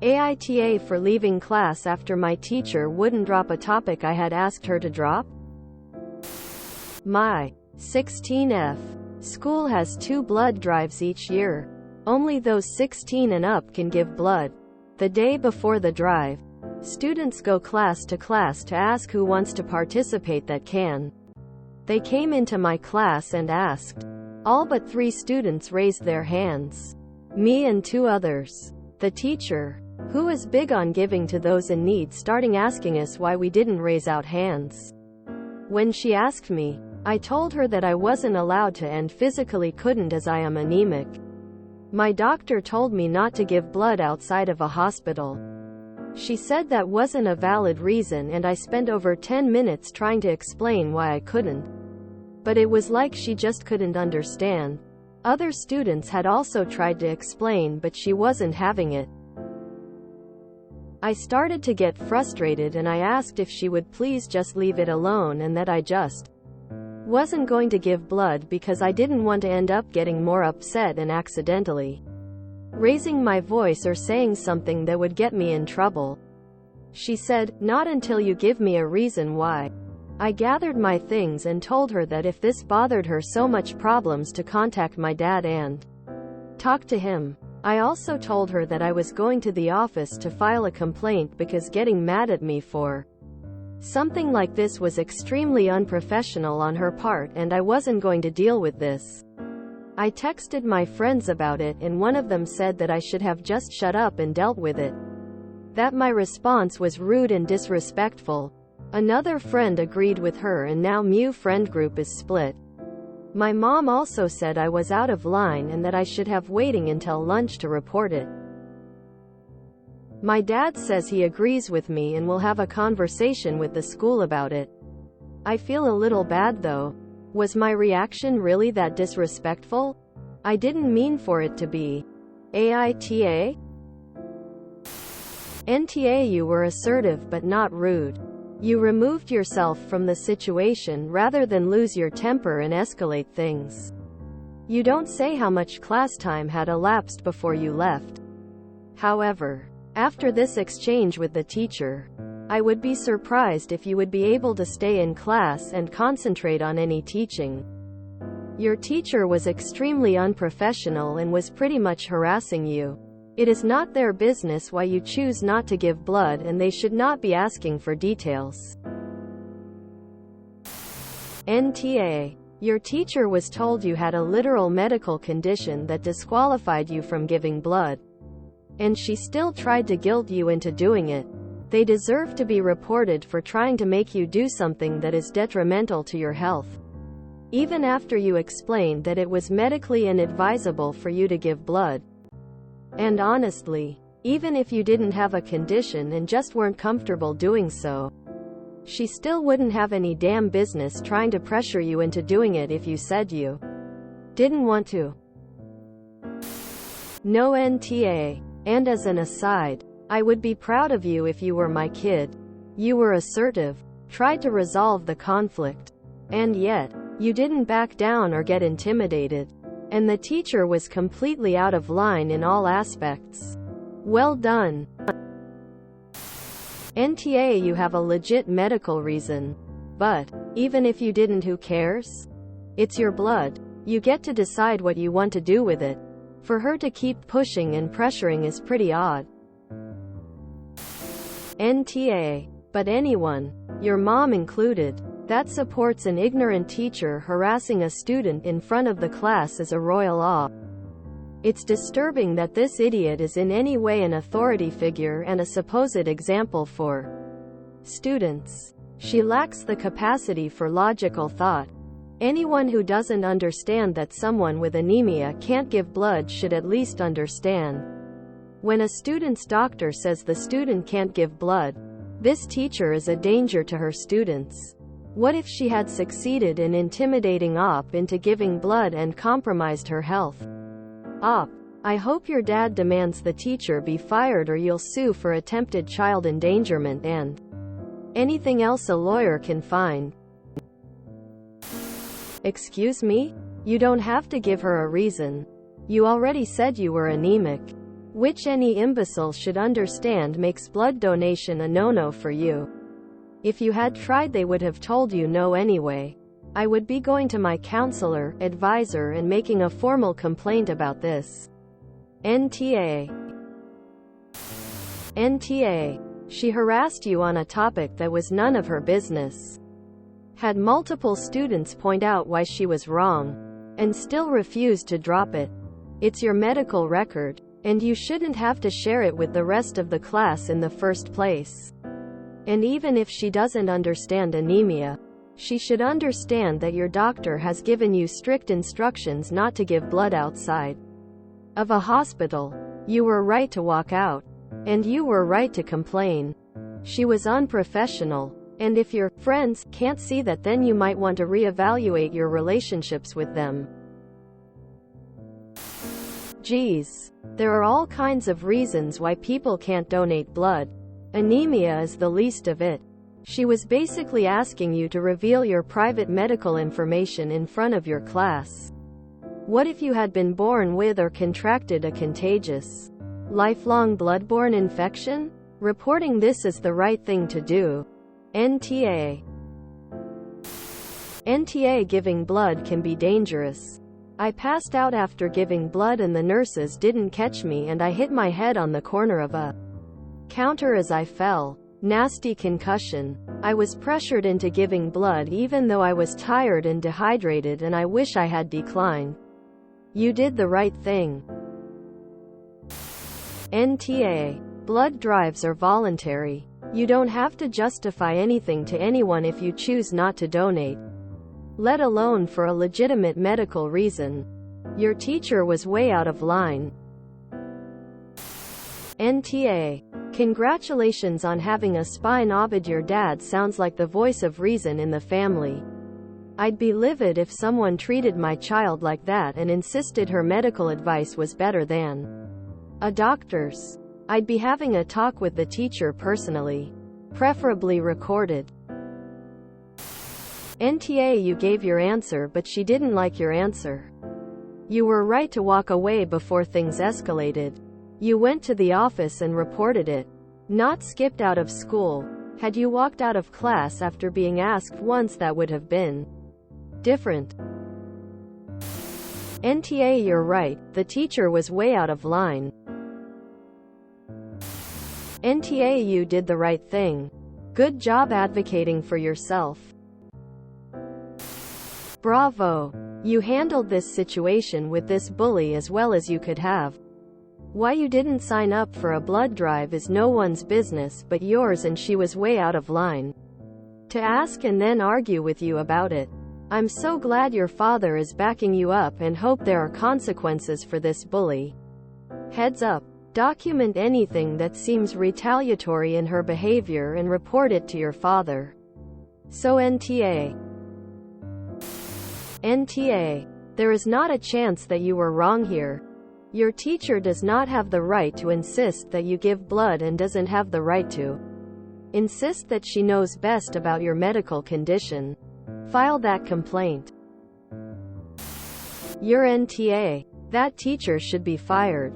AITA for leaving class after my teacher wouldn't drop a topic I had asked her to drop. My 16F. School has 2 blood drives each year. Only those 16 and up can give blood. The day before the drive, students go class to ask who wants to participate that can. They came into my class and asked. All but 3 students raised their hands. Me and 2 others. The teacher, who is big on giving to those in need, starting asking us why we didn't raise out hands. When she asked me, I told her that I wasn't allowed to and physically couldn't as I am anemic. My doctor told me not to give blood outside of a hospital. She said that wasn't a valid reason, and I spent over 10 minutes trying to explain why I couldn't. But it was like she just couldn't understand. Other students had also tried to explain, but she wasn't having it. I started to get frustrated and I asked if she would please just leave it alone and that I just wasn't going to give blood because I didn't want to end up getting more upset and accidentally raising my voice or saying something that would get me in trouble. She said, "Not until you give me a reason why." I gathered my things and told her that if this bothered her so much problems to contact my dad and talk to him. I also told her that I was going to the office to file a complaint because getting mad at me for something like this was extremely unprofessional on her part and I wasn't going to deal with this. I texted my friends about it and one of them said that I should have just shut up and dealt with it. That my response was rude and disrespectful. Another friend agreed with her and now my friend group is split. My mom also said I was out of line and that I should have waiting until lunch to report it. My dad says he agrees with me and will have a conversation with the school about it. I feel a little bad though. Was my reaction really that disrespectful? I didn't mean for it to be. AITA? NTA, you were assertive but not rude. You removed yourself from the situation rather than lose your temper and escalate things. You don't say how much class time had elapsed before you left. However, after this exchange with the teacher, I would be surprised if you would be able to stay in class and concentrate on any teaching. Your teacher was extremely unprofessional and was pretty much harassing you. It is not their business why you choose not to give blood and they should not be asking for details. NTA. Your teacher was told you had a literal medical condition that disqualified you from giving blood. And she still tried to guilt you into doing it. They deserve to be reported for trying to make you do something that is detrimental to your health. Even after you explained that it was medically inadvisable for you to give blood. And honestly, even if you didn't have a condition and just weren't comfortable doing so, she still wouldn't have any damn business trying to pressure you into doing it if you said you didn't want to. No NTA. And as an aside, I would be proud of you if you were my kid. You were assertive, tried to resolve the conflict, and yet, you didn't back down or get intimidated. And the teacher was completely out of line in all aspects. Well done. NTA, you have a legit medical reason. But, even if you didn't, who cares? It's your blood. You get to decide what you want to do with it. For her to keep pushing and pressuring is pretty odd. NTA. But anyone, your mom included, that supports an ignorant teacher harassing a student in front of the class is a royal awe. It's disturbing that this idiot is in any way an authority figure and a supposed example for students. She lacks the capacity for logical thought. Anyone who doesn't understand that someone with anemia can't give blood should at least understand. When a student's doctor says the student can't give blood, this teacher is a danger to her students. What if she had succeeded in intimidating Op into giving blood and compromised her health? Op, I hope your dad demands the teacher be fired or you'll sue for attempted child endangerment and anything else a lawyer can find. Excuse me? You don't have to give her a reason. You already said you were anemic. which any imbecile should understand makes blood donation a no-no for you. If you had tried, they would have told you no anyway. I would be going to my counselor, advisor, and making a formal complaint about this. NTA. NTA. She harassed you on a topic that was none of her business. Had multiple students point out why she was wrong, and still refused to drop it. It's your medical record, and you shouldn't have to share it with the rest of the class in the first place. And even if she doesn't understand anemia, she should understand that your doctor has given you strict instructions not to give blood outside of a hospital. You were right to walk out, and you were right to complain. She was unprofessional, and if your friends can't see that, then you might want to reevaluate your relationships with them. Geez, there are all kinds of reasons why people can't donate blood. Anemia is the least of it. She was basically asking you to reveal your private medical information in front of your class. What if you had been born with or contracted a contagious, lifelong bloodborne infection? Reporting this is the right thing to do. NTA. NTA. Giving blood can be dangerous. I passed out after giving blood and the nurses didn't catch me, and I hit my head on the corner of a counter as I fell. Nasty concussion. I was pressured into giving blood even though I was tired and dehydrated, and I wish I had declined. You did the right thing. NTA. Blood drives are voluntary. You don't have to justify anything to anyone if you choose not to donate, let alone for a legitimate medical reason. Your teacher was way out of line. NTA. Congratulations on having a spine obid. Your dad sounds like the voice of reason in the family. I'd be livid if someone treated my child like that and insisted her medical advice was better than a doctor's. I'd be having a talk with the teacher personally, preferably recorded. NTA. You gave your answer, but she didn't like your answer. You were right to walk away before things escalated. You went to the office and reported it, not skipped out of school. Had you walked out of class after being asked once, that would have been different. NTA. You're right, the teacher was way out of line. NTA. You did the right thing. Good job advocating for yourself. Bravo. You handled this situation with this bully as well as you could have. Why you didn't sign up for a blood drive is no one's business but yours, and she was way out of line to ask and then argue with you about it. I'm so glad your father is backing you up and hope there are consequences for this bully. Heads up. Document anything that seems retaliatory in her behavior and report it to your father. So NTA. NTA. There is not a chance that you were wrong here. Your teacher does not have the right to insist that you give blood and doesn't have the right to insist that she knows best about your medical condition. File that complaint. Your NTA. That teacher should be fired.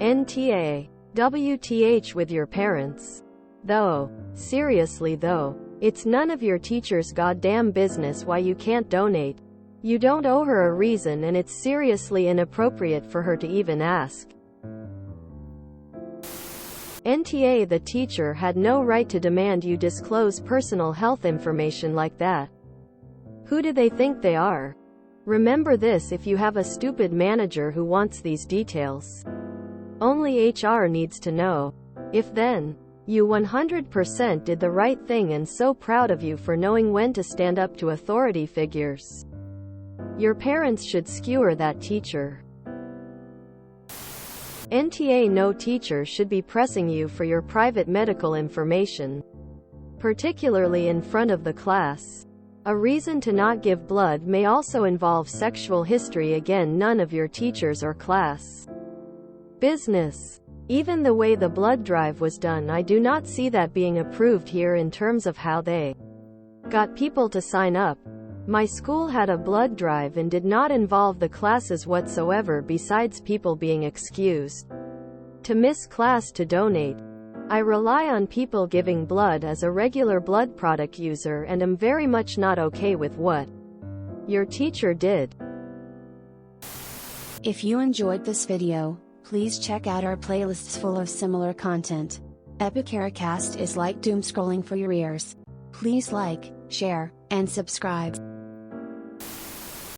NTA. WTH with your parents. Though, seriously though, it's none of your teacher's goddamn business why you can't donate. You don't owe her a reason, and it's seriously inappropriate for her to even ask. NTA. The teacher had no right to demand you disclose personal health information like that. Who do they think they are? Remember this if you have a stupid manager who wants these details. Only HR needs to know. If then, you 100% did the right thing, and so proud of you for knowing when to stand up to authority figures. Your parents should skewer that teacher. NTA. No teacher should be pressing you for your private medical information, particularly in front of the class. A reason to not give blood may also involve sexual history. Again, none of your teachers or class business. Even the way the blood drive was done, I do not see that being approved here in terms of how they got people to sign up. My school had a blood drive and did not involve the classes whatsoever besides people being excused to miss class to donate. I rely on people giving blood as a regular blood product user and am very much not okay with what your teacher did. If you enjoyed this video, please check out our playlists full of similar content. AmITheAsshole is like doom scrolling for your ears. Please like, share, and subscribe.